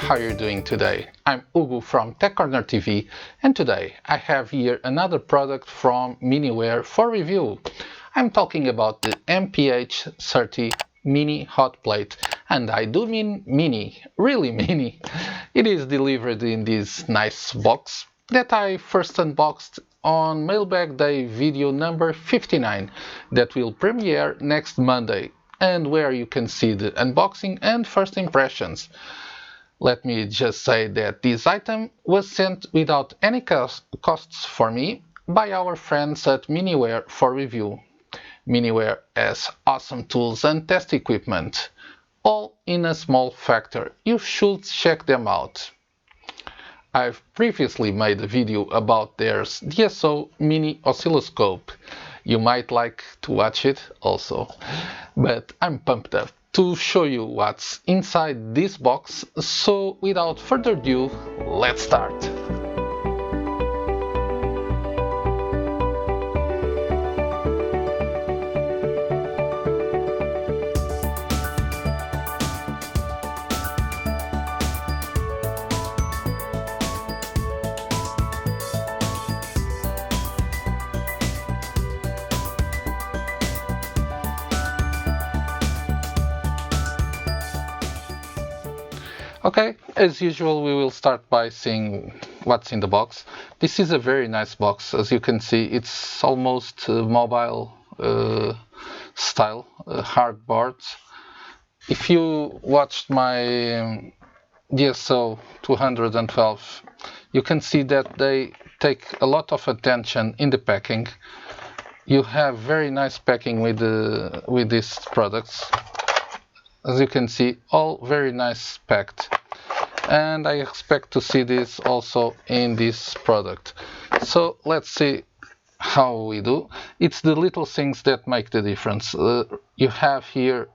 how are you doing today? I'm Hugo from TechCornerTV, and today I have here another product from Miniware for review. I'm talking about the MPH30 mini hot plate, and I do mean mini, really mini. It is delivered in this nice box that I first unboxed on Mailbag Day video number 59 that will premiere next Monday, and where you can see the unboxing and first impressions. Let me just say that this item was sent without any costs for me by our friends at Miniware for review. Miniware has awesome tools and test equipment, all in a small factor. You should check them out. I've previously made a video about their DSO mini oscilloscope. You might like to watch it also, but I'm pumped up to show you what's inside this box, so without further ado, let's start. Okay, as usual, we will start by seeing what's in the box. This is a very nice box. As you can see, it's almost mobile style, hardboard. If you watched my DSO 212, you can see that they take a lot of attention in the packing. You have very nice packing with these products. As you can see, all very nice packed, and I expect to see this also in this product. So let's see how we do. It's the little things that make the difference. You have here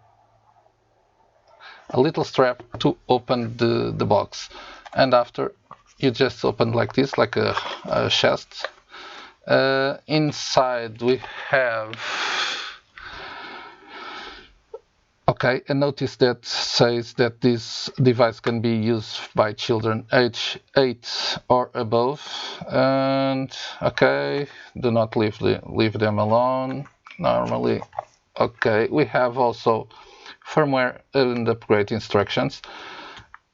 a little strap to open the box, and after you just open like this, like a chest. Inside we have a notice that says that this device can be used by children age 8 or above, and do not leave them alone normally. We have also firmware and upgrade instructions.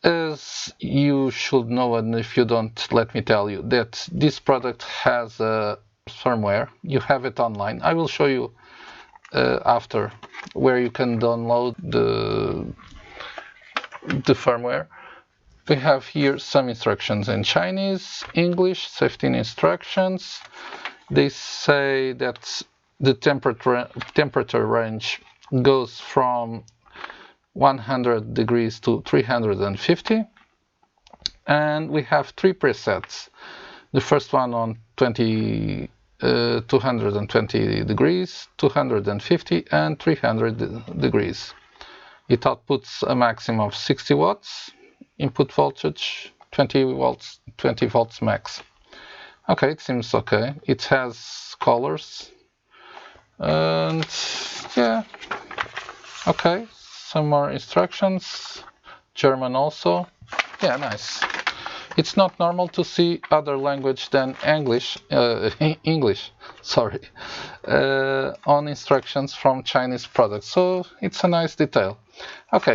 As you should know, and if you don't, let me tell you that this product has a firmware. You have it online. I will show you after where you can download the firmware. We have here some instructions in Chinese, English, safety instructions. They say that the temperature range goes from 100 degrees to 350, and we have 3 presets. The first one on 220 degrees, 250 and 300 degrees. It outputs a maximum of 60 watts, input voltage 20 volts max. It seems okay. It has colors, and some more instructions, German also. Nice. It's not normal to see other language than English on instructions from Chinese products, so it's a nice detail.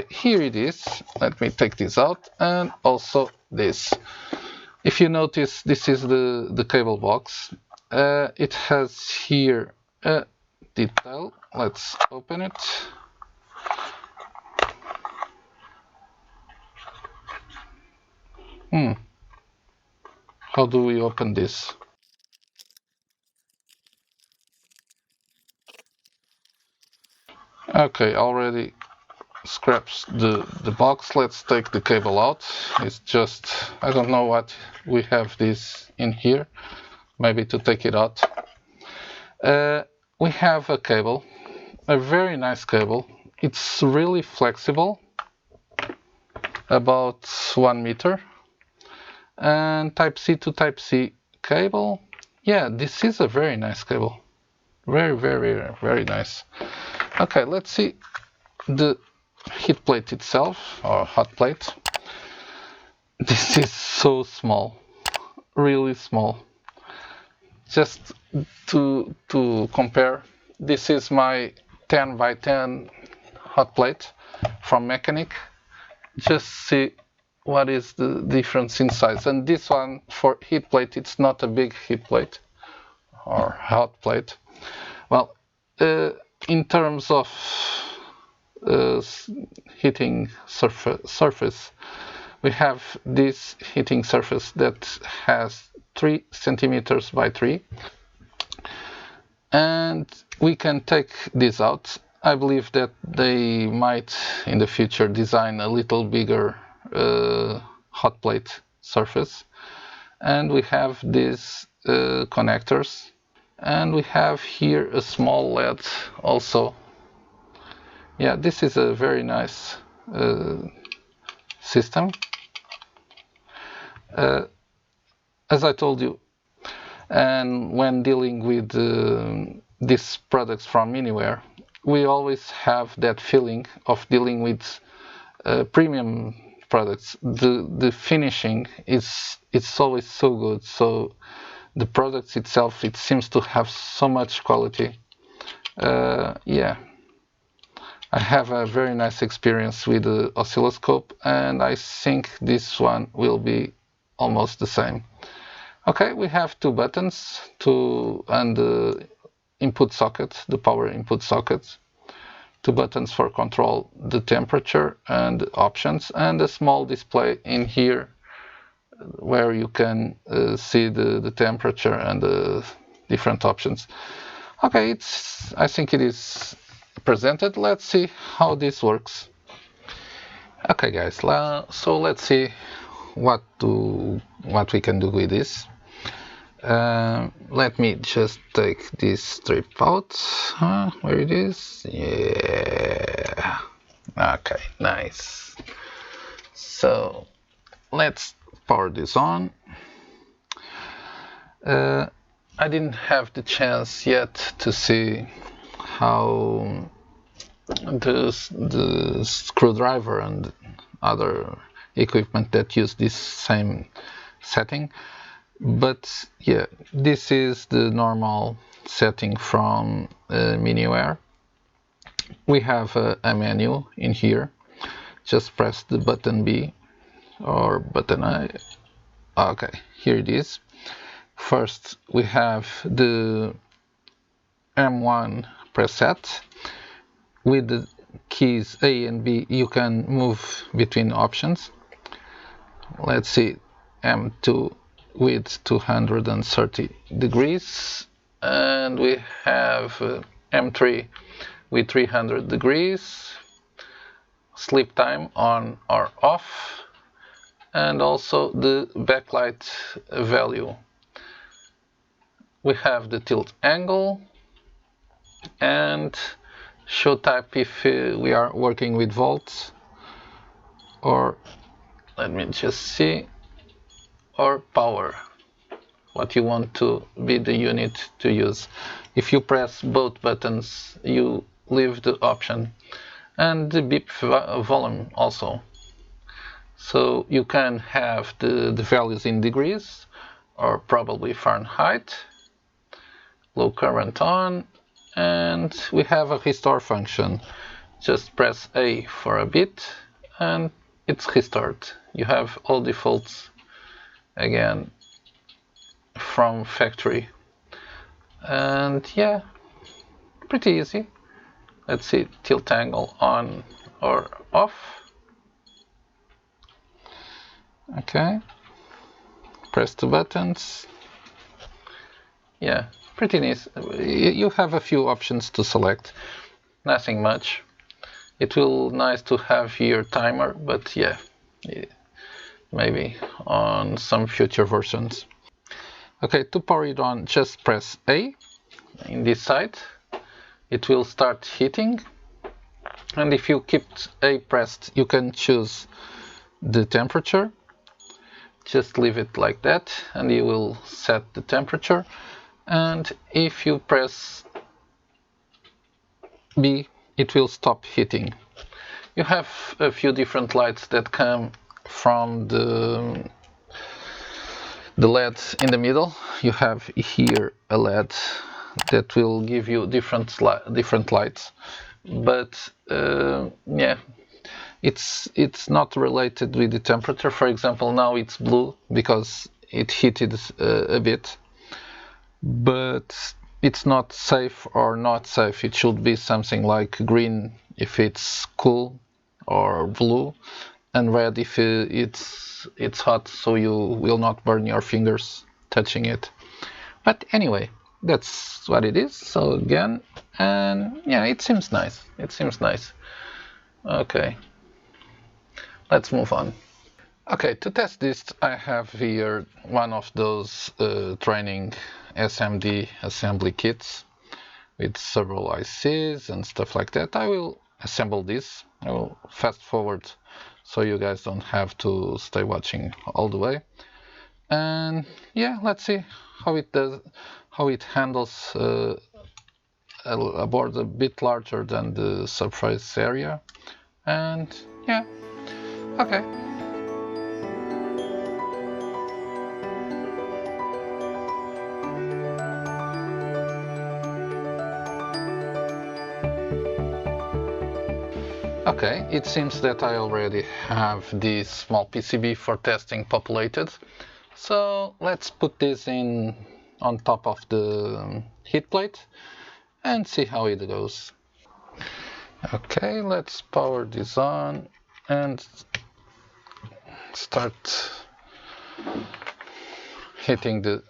Here it is. Let me take this out, and also this. If you notice, this is the cable box. It has here a detail. Let's open it. How do we open this? Already scraps the box. Let's take the cable out. It's just, I don't know what we have this in here. Maybe to take it out. We have a cable, a very nice cable. It's really flexible, about 1 meter. And Type-C to Type-C cable. This is a very nice cable. Very, very, very nice. Let's see the heat plate itself, or hot plate. This is so small, really small. Just to compare, this is my 10 by 10 hot plate from Mechanic. Just see what is the difference in size. And this one for heat plate, it's not a big heat plate or hot plate. Well, in terms of heating surface, we have this heating surface that has 3 centimeters by 3, and we can take this out. I believe that they might in the future design a little bigger hot plate surface. And we have these connectors, and we have here a small LED also. Yeah, this is a very nice system. As I told you, and when dealing with these products from Miniware, we always have that feeling of dealing with premium products. The finishing it's always so good. So the products itself, it seems to have so much quality. Yeah, I have a very nice experience with the oscilloscope, and I think this one will be almost the same. Okay, we have 2 buttons and the input socket, the power input socket. 2 buttons for control the temperature and options, and a small display in here where you can see the temperature and the different options. Okay, I think it is presented. Let's see how this works. Okay guys, so let's see what we can do with this. Let me just take this strip out. Where it is? Yeah. Okay, nice. So let's power this on. I didn't have the chance yet to see how the screwdriver and other equipment that use this same setting. But yeah, this is the normal setting from Miniware. We have a menu in here. Just press the button B or button I. Okay, here it is. First, we have the M1 preset. With the keys A and B, you can move between options. Let's see, M2 with 230 degrees, and we have M3 with 300 degrees, sleep time on or off, and also the backlight value. We have the tilt angle and show type if we are working with volts, or let me just see, or power, what you want to be the unit to use. If you press both buttons, you leave the option, and the beep volume also. So you can have the values in degrees or probably Fahrenheit, low current on, and we have a restore function. Just press A for a bit and it's restored. You have all defaults again from factory, and yeah, pretty easy. Let's see, tilt angle on or off. Okay, press the buttons. Yeah, pretty nice. You have a few options to select, nothing much. It will nice to have your timer, but yeah, maybe on some future versions. Okay, to power it on, just press A in this side. It will start heating, and if you keep A pressed, you can choose the temperature. Just leave it like that and you will set the temperature. And if you press B, it will stop heating. You have a few different lights that come from the LED in the middle. You have here a LED that will give you different lights, but yeah, it's not related with the temperature. For example, now it's blue because it heated a bit, but it's not safe or not safe. It should be something like green if it's cool, or blue, and red if it's hot, so you will not burn your fingers touching it. But anyway, that's what it is. So again, and yeah, it seems nice. It seems nice. Okay, let's move on. Okay, to test this, I have here one of those training SMD assembly kits with several ICs and stuff like that. I will assemble this. I will fast forward so you guys don't have to stay watching all the way. And yeah, let's see how it does, how it handles a board a bit larger than the surface area. And yeah, okay. Okay, it seems that I already have this small PCB for testing populated. So let's put this in on top of the heat plate and see how it goes. Okay, let's power this on and start hitting the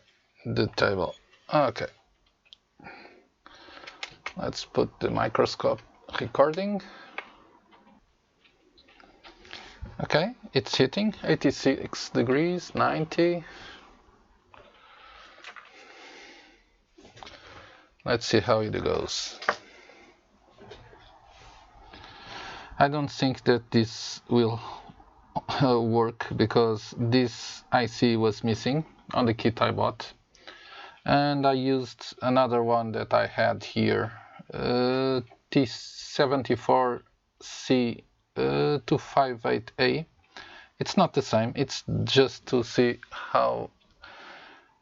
table. Okay, let's put the microscope recording. Okay, it's hitting 86 degrees, 90. Let's see how it goes. I don't think that this will work because this IC was missing on the kit I bought. And I used another one that I had here, T74C 258A. It's not the same, it's just to see how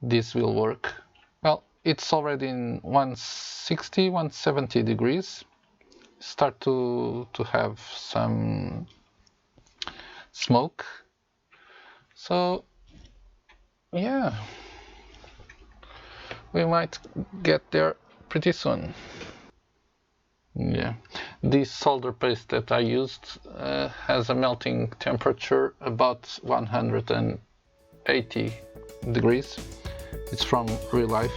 this will work. Well, it's already in 160, 170 degrees. Start to have some smoke. So yeah, we might get there pretty soon. Yeah, this solder paste that I used has a melting temperature about 180 degrees. It's from Real Life.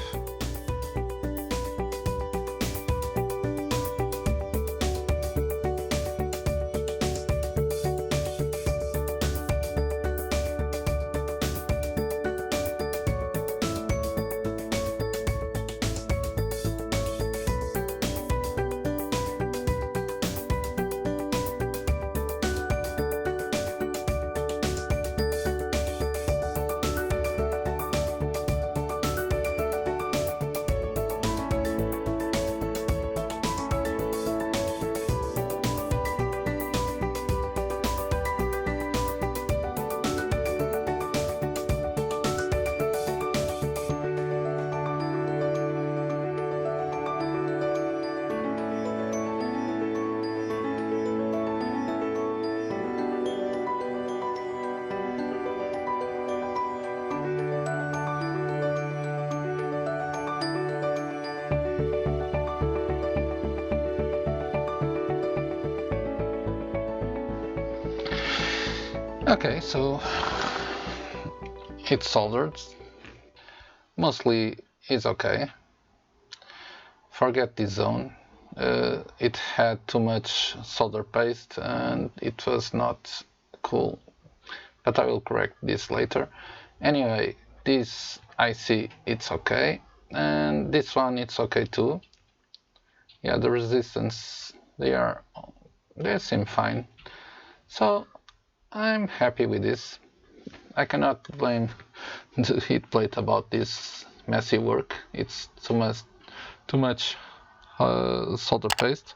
Okay, so it's soldered. Mostly it's okay. Forget this zone. It had too much solder paste and it was not cool. But I will correct this later. Anyway, this IC it's okay, and this one it's okay too. Yeah, the resistance they seem fine. So I'm happy with this. I cannot blame the heat plate about this messy work. It's too much solder paste,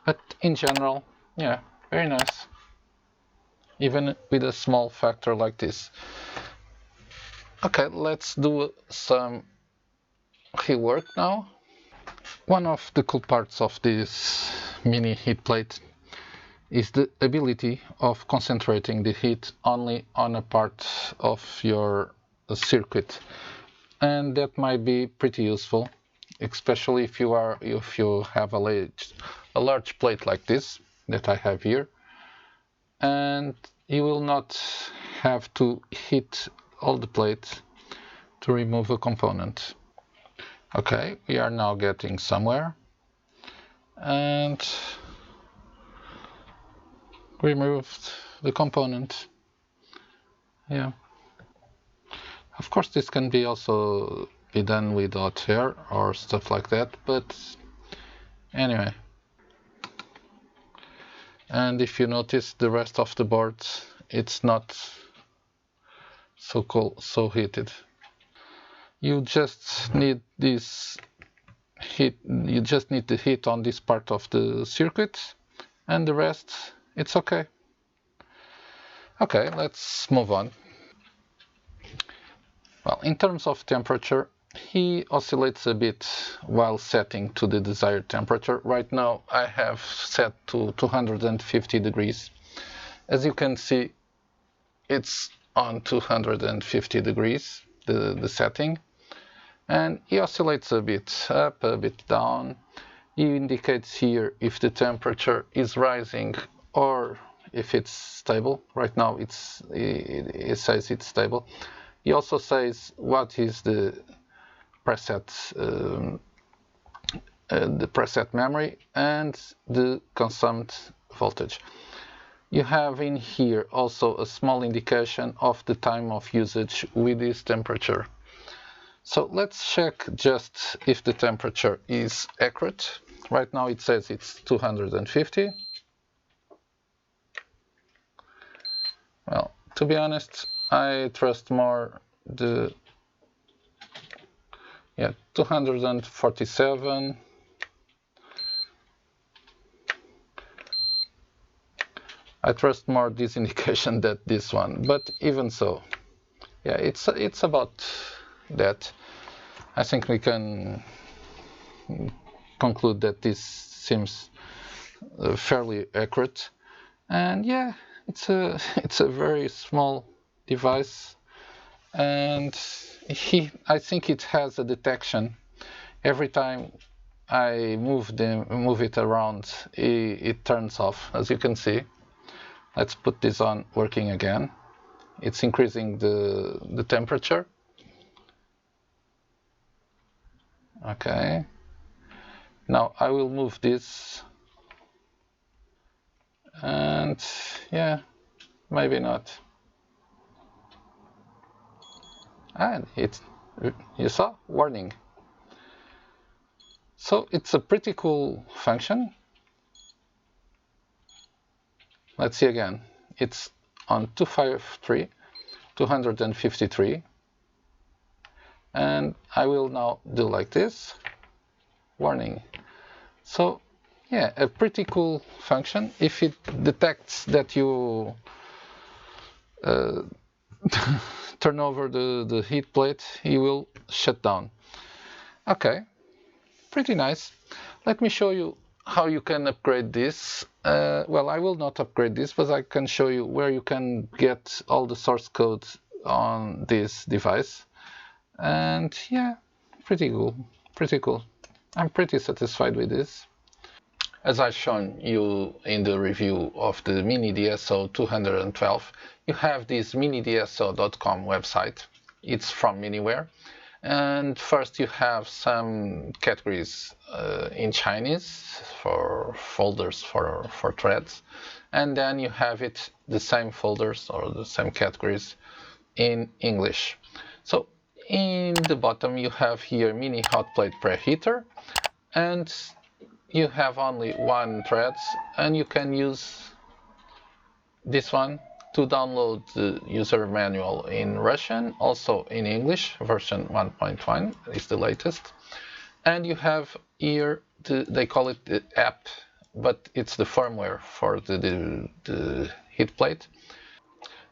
but in general, yeah, very nice. even with a small factor like this. Okay, let's do some rework now. One of the cool parts of this mini heat plate is the ability of concentrating the heat only on a part of your circuit, and that might be pretty useful, especially if you have a large plate like this that I have here, and you will not have to hit all the plate to remove a component. Okay, we are now getting somewhere, and removed the component. Yeah, of course this can be also be done without hair or stuff like that, but anyway. And if you notice, the rest of the board, it's not so cool, so heated. You just need this heat, you just need the heat on this part of the circuit, and the rest, it's okay. Okay, let's move on. Well, in terms of temperature, he oscillates a bit while setting to the desired temperature. Right now I have set to 250 degrees. As you can see, it's on 250 degrees, the setting, and he oscillates a bit up, a bit down. He indicates here if the temperature is rising or if it's stable. Right now it says it's stable. He also says what is the preset memory and the consumed voltage. You have in here also a small indication of the time of usage with this temperature. So let's check just if the temperature is accurate. Right now it says it's 250. Well, to be honest, I trust more the 247. I trust more this indication than this one, but even so, yeah, it's about that. I think we can conclude that this seems fairly accurate, and yeah, it's a very small device, and I think it has a detection. Every time I move it around, it turns off, as you can see. Let's put this on working again. It's increasing the temperature. Okay. Now I will move this, and yeah, maybe not. And you saw, warning. So it's a pretty cool function. Let's see again. It's on 253, and I will now do like this, warning. So yeah, a pretty cool function. If it detects that you turn over the heat plate, it will shut down. Okay, pretty nice. Let me show you how you can upgrade this. Well, I will not upgrade this, but I can show you where you can get all the source code on this device. And yeah, pretty cool. I'm pretty satisfied with this. As I've shown you in the review of the Mini DSO 212, you have this minidso.com website. It's from Miniware. And first you have some categories in Chinese for folders for threads, and then you have the same folders or the same categories in English. So in the bottom you have here mini hotplate preheater, and you have only one thread, and you can use this one to download the user manual in Russian, also in English. Version 1.1 is the latest. And you have here, they call it the app, but it's the firmware for the heat plate.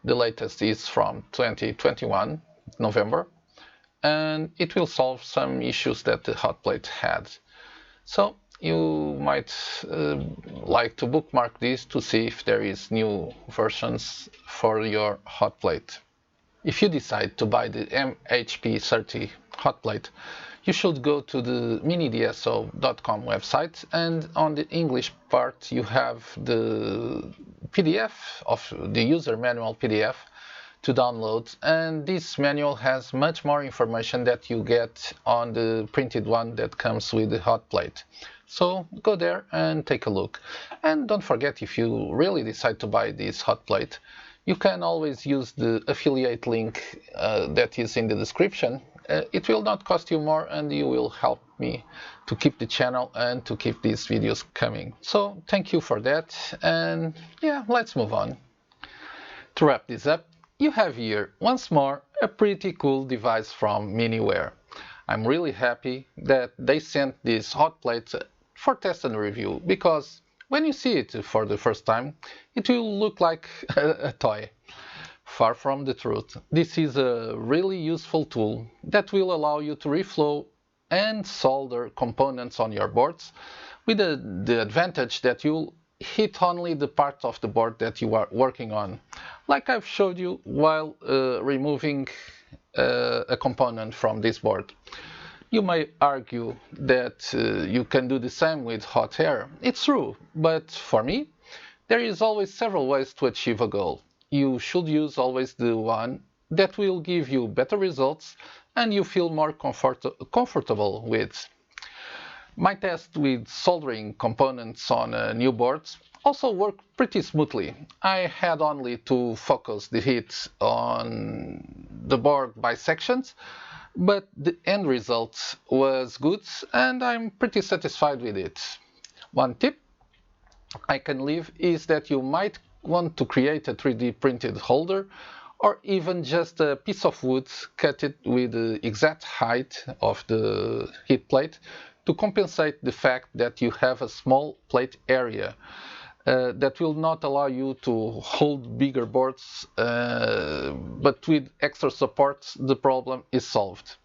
The latest is from 2021, November, and it will solve some issues that the hot plate had. So you might like to bookmark this to see if there is new versions for your hot plate. If you decide to buy the MHP30 hot plate, you should go to the minidso.com website, and on the English part you have the PDF of the user manual PDF to download, and this manual has much more information that you get on the printed one that comes with the hot plate. So go there and take a look. And don't forget, if you really decide to buy this hot plate, you can always use the affiliate link that is in the description. It will not cost you more, and you will help me to keep the channel and to keep these videos coming. So thank you for that, and yeah, let's move on. To wrap this up, you have here, once more, a pretty cool device from Miniware. I'm really happy that they sent this hot plate for test and review, because when you see it for the first time, it will look like a toy. Far from the truth. This is a really useful tool that will allow you to reflow and solder components on your boards, with the advantage that you'll hit only the part of the board that you are working on, like I've showed you while removing a component from this board. You may argue that you can do the same with hot air. It's true, but for me, there is always several ways to achieve a goal. You should use always the one that will give you better results and you feel more comfortable with. My test with soldering components on new boards also worked pretty smoothly. I had only to focus the heat on the board by sections, but the end result was good and I'm pretty satisfied with it. One tip I can leave is that you might want to create a 3D printed holder, or even just a piece of wood cut it with the exact height of the heat plate to compensate the fact that you have a small plate area that will not allow you to hold bigger boards, but with extra support the problem is solved.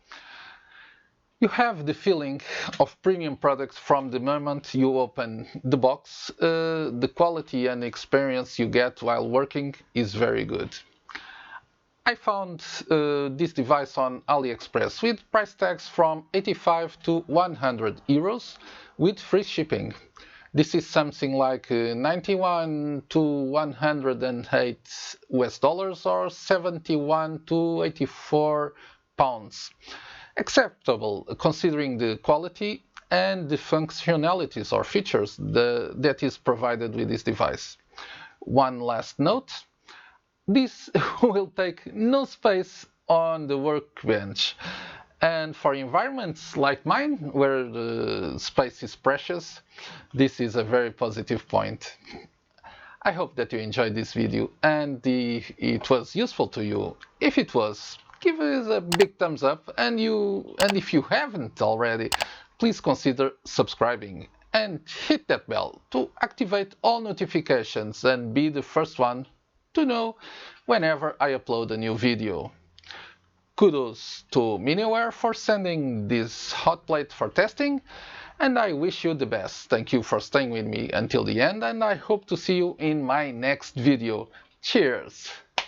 You have the feeling of premium products from the moment you open the box. The quality and experience you get while working is very good. I found this device on AliExpress with price tags from 85 to 100 euros with free shipping. This is something like 91 to 108 US dollars or 71 to 84 pounds. Acceptable considering the quality and the functionalities or features that is provided with this device. One last note, this will take no space on the workbench, and for environments like mine where the space is precious, this is a very positive point. I hope that you enjoyed this video and it was useful to you. If it was, give us a big thumbs up, and if you haven't already, please consider subscribing and hit that bell to activate all notifications and be the first one to know whenever I upload a new video. Kudos to Miniware for sending this hot plate for testing, and I wish you the best. Thank you for staying with me until the end, and I hope to see you in my next video. Cheers!